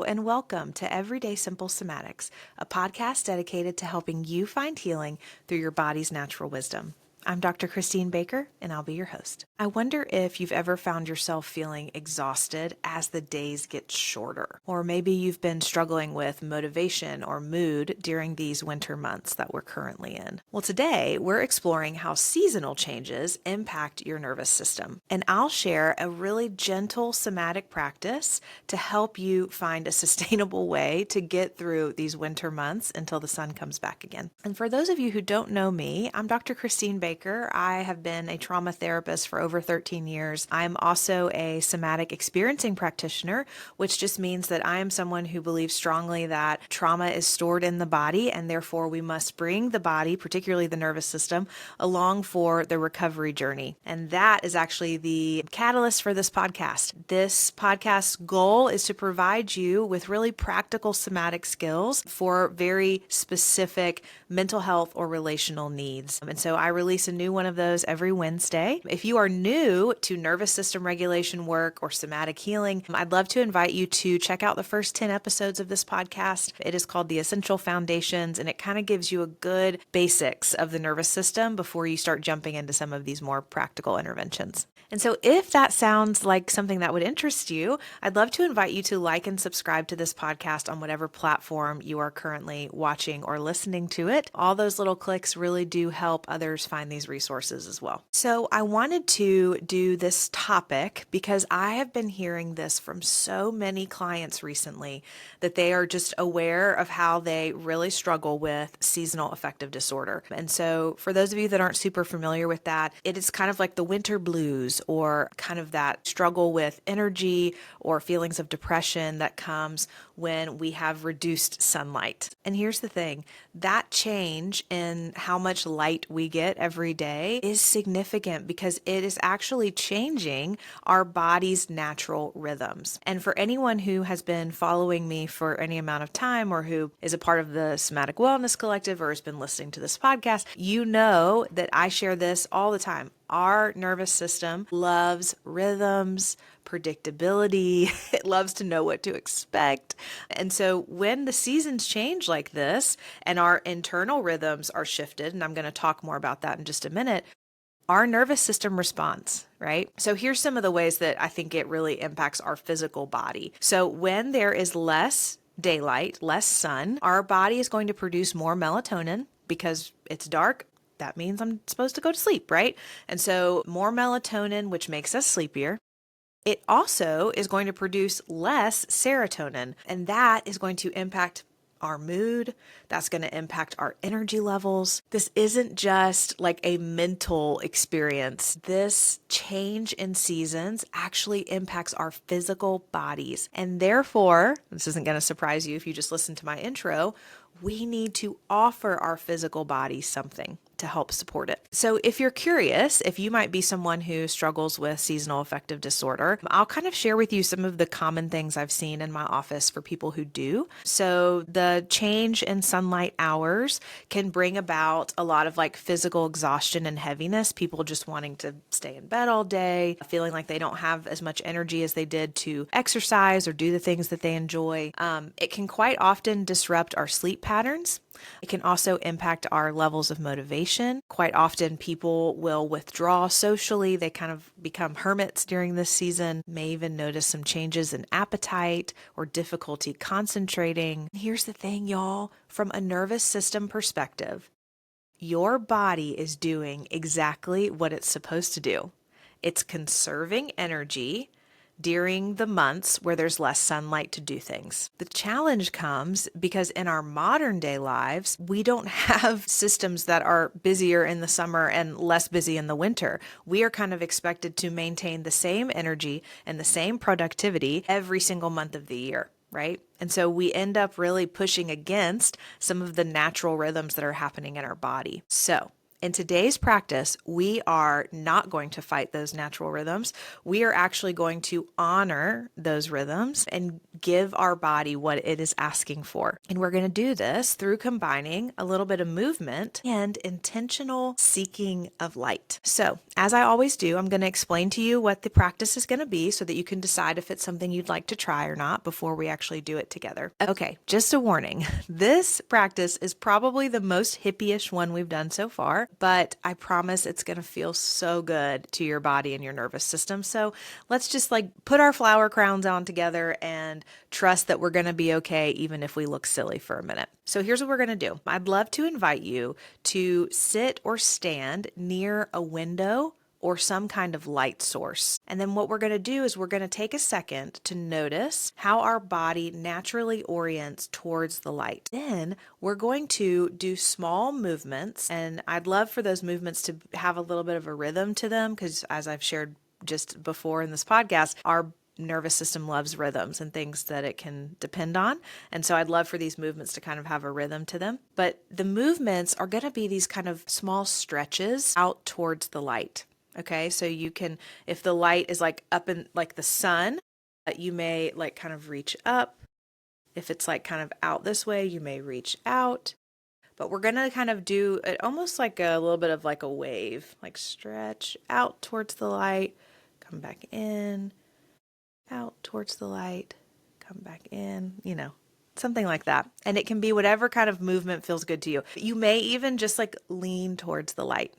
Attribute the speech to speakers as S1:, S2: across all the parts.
S1: and welcome to Everyday Simple Somatics, a podcast dedicated to helping you find healing through your body's natural wisdom. I'm Dr. Christine Baker, and I'll be your host. I wonder if you've ever found yourself feeling exhausted as the days get shorter, or maybe you've been struggling with motivation or mood during these winter months that we're currently in. Well, today we're exploring how seasonal changes impact your nervous system, and I'll share a really gentle somatic practice to help you find a sustainable way to get through these winter months until the sun comes back again. And for those of you who don't know me, I'm Dr. Christine Baker. I have been a trauma therapist for over 13 years. I'm also a somatic experiencing practitioner, which just means that I am someone who believes strongly that trauma is stored in the body, and therefore we must bring the body, particularly the nervous system, along for the recovery journey. And that is actually the catalyst for this podcast. This podcast's goal is to provide you with really practical somatic skills for very specific mental health or relational needs. And so I release a new one of those every Wednesday. If you are new to nervous system regulation work or somatic healing, I'd love to invite you to check out the first 10 episodes of this podcast. It is called The Essential Foundations, and it kind of gives you a good basics of the nervous system before you start jumping into some of these more practical interventions. And so if that sounds like something that would interest you, I'd love to invite you to like and subscribe to this podcast on whatever platform you are currently watching or listening to it. All those little clicks really do help others find these resources as well. So I wanted to do this topic because I have been hearing this from so many clients recently that they are just aware of how they really struggle with seasonal affective disorder. And so for those of you that aren't super familiar with that, it is kind of like the winter blues, or kind of that struggle with energy or feelings of depression that comes when we have reduced sunlight. And here's the thing, that change in how much light we get every day is significant because it is actually changing our body's natural rhythms. And for anyone who has been following me for any amount of time, or who is a part of the Somatic Wellness Collective, or has been listening to this podcast, you know that I share this all the time. Our nervous system loves rhythms, predictability. It loves to know what to expect. And so when the seasons change like this and our internal rhythms are shifted, and I'm going to talk more about that in just a minute, our nervous system responds, right? So here's some of the ways that I think it really impacts our physical body. So when there is less daylight, less sun, our body is going to produce more melatonin because it's dark. That means I'm supposed to go to sleep, right? And so more melatonin, which makes us sleepier. It also is going to produce less serotonin, and that is going to impact our mood. That's going to impact our energy levels. This isn't just like a mental experience. This change in seasons actually impacts our physical bodies. And therefore, this isn't going to surprise you if you just listen to my intro, we need to offer our physical body something to help support it. So if you're curious, if you might be someone who struggles with seasonal affective disorder, I'll kind of share with you some of the common things I've seen in my office for people who do. So the change in sunlight hours can bring about a lot of like physical exhaustion and heaviness, people just wanting to stay in bed all day, feeling like they don't have as much energy as they did to exercise or do the things that they enjoy. It can quite often disrupt our sleep patterns. It can also impact our levels of motivation. Quite often people will withdraw socially. They kind of become hermits during this season, may even notice some changes in appetite or difficulty concentrating. Here's the thing, y'all, from a nervous system perspective, your body is doing exactly what it's supposed to do. It's conserving energy during the months where there's less sunlight to do things. The challenge comes because in our modern day lives, we don't have systems that are busier in the summer and less busy in the winter. We are kind of expected to maintain the same energy and the same productivity every single month of the year, right? And so we end up really pushing against some of the natural rhythms that are happening in our body. So In today's practice, we are not going to fight those natural rhythms. We are actually going to honor those rhythms and give our body what it is asking for. And we're going to do this through combining a little bit of movement and intentional seeking of light. So, as I always do, I'm going to explain to you what the practice is going to be so that you can decide if it's something you'd like to try or not before we actually do it together. Okay, just a warning. This practice is probably the most hippie-ish one we've done so far, but I promise it's going to feel so good to your body and your nervous system. So let's just put our flower crowns on together and trust that we're going to be okay even if we look silly for a minute. So here's what we're going to do. I'd love to invite you to sit or stand near a window or some kind of light source. And then what we're going to do is we're going to take a second to notice how our body naturally orients towards the light. Then we're going to do small movements, and I'd love for those movements to have a little bit of a rhythm to them because, as I've shared just before in this podcast, our nervous system loves rhythms and things that it can depend on. And so I'd love for these movements to kind of have a rhythm to them. But the movements are going to be these kind of small stretches out towards the light. Okay, so you can, if the light is up in the sun, you may kind of reach up. If it's kind of out this way, you may reach out. But we're going to kind of do it almost like a little bit of a wave, stretch out towards the light, come back in, out towards the light, come back in, something like that. And it can be whatever kind of movement feels good to you. You may even just lean towards the light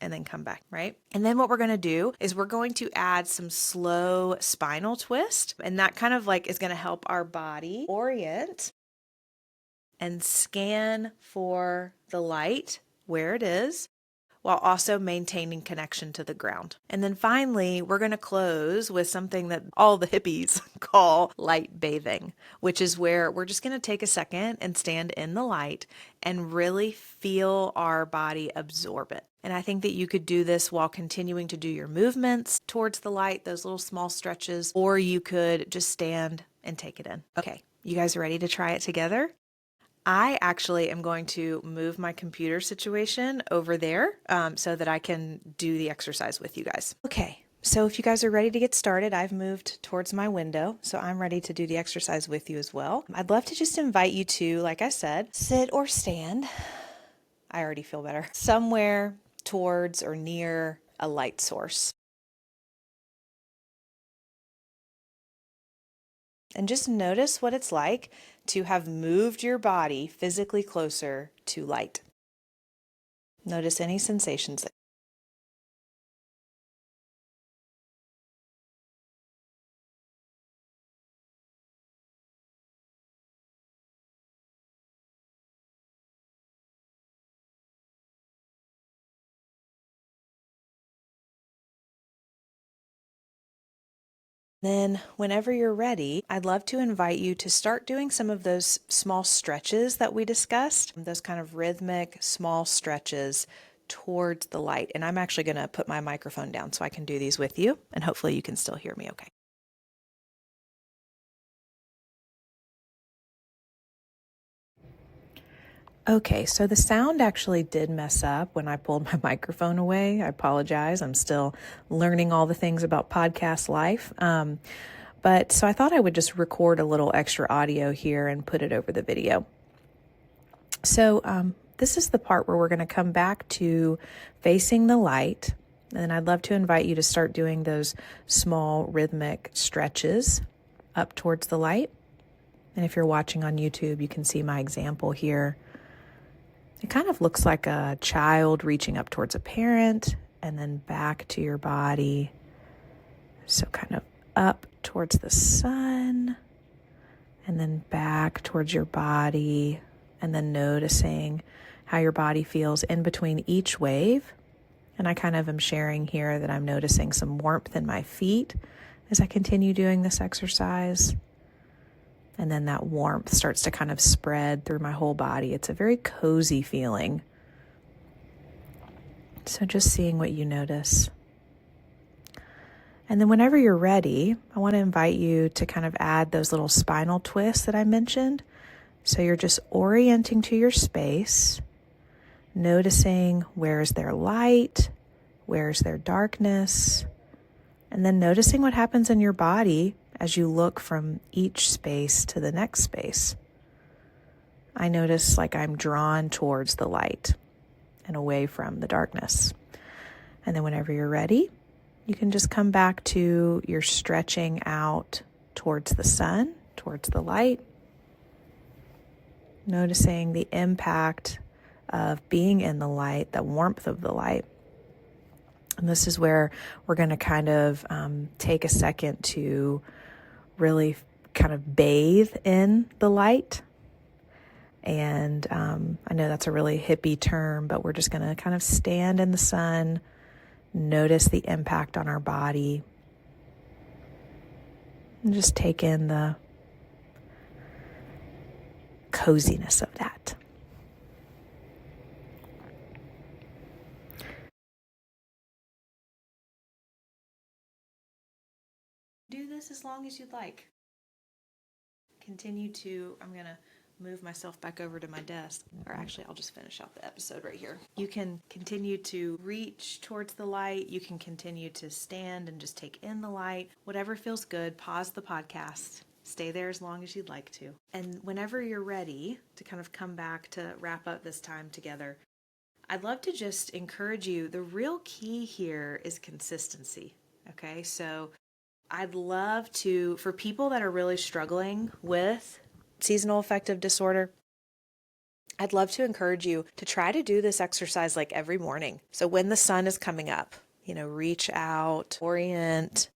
S1: and then come back, right? And then what we're going to do is we're going to add some slow spinal twist. And that kind of is going to help our body orient and scan for the light where it is, while also maintaining connection to the ground. And then finally, we're going to close with something that all the hippies call light bathing, which is where we're just going to take a second and stand in the light and really feel our body absorb it. And I think that you could do this while continuing to do your movements towards the light, those little small stretches, or you could just stand and take it in. Okay, you guys ready to try it together? I actually am going to move my computer situation over there so that I can do the exercise with you guys. Okay, so if you guys are ready to get started, I've moved towards my window, so I'm ready to do the exercise with you as well. I'd love to just invite you to, like I said, sit or stand. I already feel better. Somewhere towards or near a light source. And just notice what it's like to have moved your body physically closer to light. Notice any sensations. Then, whenever you're ready, I'd love to invite you to start doing some of those small stretches that we discussed, those kind of rhythmic small stretches towards the light. And I'm actually going to put my microphone down so I can do these with you, and hopefully you can still hear me okay. Okay, so the sound actually did mess up when I pulled my microphone away. I apologize. I'm still learning all the things about podcast life. But so I thought I would just record a little extra audio here and put it over the video. So this is the part where we're going to come back to facing the light. And I'd love to invite you to start doing those small rhythmic stretches up towards the light. And if you're watching on YouTube, you can see my example here. It kind of looks like a child reaching up towards a parent and then back to your body. So kind of up towards the sun and then back towards your body, and then noticing how your body feels in between each wave. And I kind of am sharing here that I'm noticing some warmth in my feet as I continue doing this exercise. And then that warmth starts to kind of spread through my whole body. It's a very cozy feeling. So just seeing what you notice. And then whenever you're ready, I want to invite you to kind of add those little spinal twists that I mentioned. So you're just orienting to your space noticing where's their light, where's their darkness, and then noticing what happens in your body as you look from each space to the next space. I notice like I'm drawn towards the light and away from the darkness. And then whenever you're ready, you can just come back to your stretching out towards the sun, towards the light, noticing the impact of being in the light, the warmth of the light. And this is where we're going to kind of take a second to really kind of bathe in the light. And I know that's a really hippie term, but we're just going to kind of stand in the sun, notice the impact on our body, and just take in the coziness of that. Do this as long as you'd like. I'm going to move myself back over to my desk, or actually I'll just finish out the episode right here. You can continue to reach towards the light. You can continue to stand and just take in the light. Whatever feels good, pause the podcast. Stay there as long as you'd like to. And whenever you're ready to kind of come back to wrap up this time together, I'd love to just encourage you. The real key here is consistency. Okay, so I'd love for people that are really struggling with seasonal affective disorder, I'd love to encourage you to try to do this exercise like every morning. So when the sun is coming up, reach out, orient,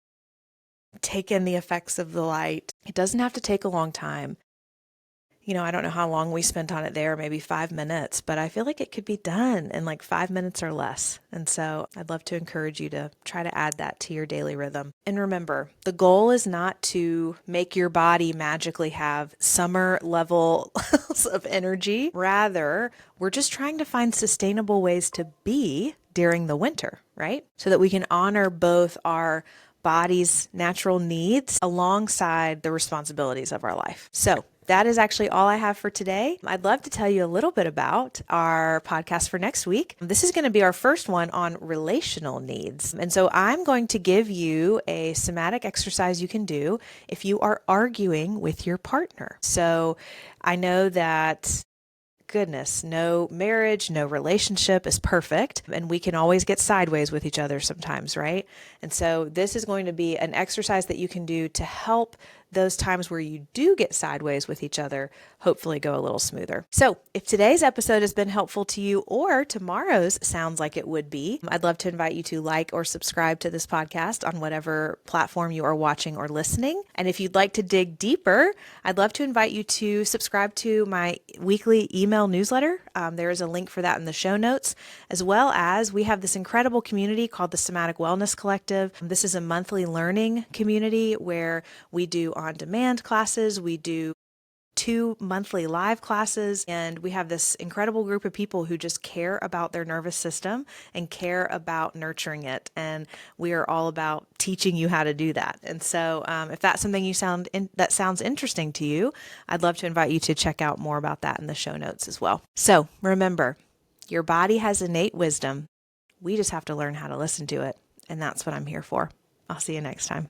S1: take in the effects of the light. It doesn't have to take a long time. I don't know how long we spent on it there, maybe 5 minutes, but I feel like it could be done in like 5 minutes or less. And so I'd love to encourage you to try to add that to your daily rhythm. And remember, the goal is not to make your body magically have summer levels of energy. Rather, we're just trying to find sustainable ways to be during the winter, right? So that we can honor both our body's natural needs alongside the responsibilities of our life. So that is actually all I have for today. I'd love to tell you a little bit about our podcast for next week. This is going to be our first one on relational needs. And so I'm going to give you a somatic exercise you can do if you are arguing with your partner. So I know that goodness, no marriage, no relationship is perfect, and we can always get sideways with each other sometimes, right? And so this is going to be an exercise that you can do to help those times where you do get sideways with each other hopefully go a little smoother. So if today's episode has been helpful to you, or tomorrow's sounds like it would be, I'd love to invite you to like or subscribe to this podcast on whatever platform you are watching or listening. And if you'd like to dig deeper, I'd love to invite you to subscribe to my weekly email newsletter. There is a link for that in the show notes, as well as we have this incredible community called the Somatic Wellness Collective. This is a monthly learning community where we do on-demand classes, we do 2 monthly live classes, and we have this incredible group of people who just care about their nervous system and care about nurturing it. And we are all about teaching you how to do that. And so if that's something that sounds interesting to you, I'd love to invite you to check out more about that in the show notes as well. So remember, your body has innate wisdom. We just have to learn how to listen to it. And that's what I'm here for. I'll see you next time.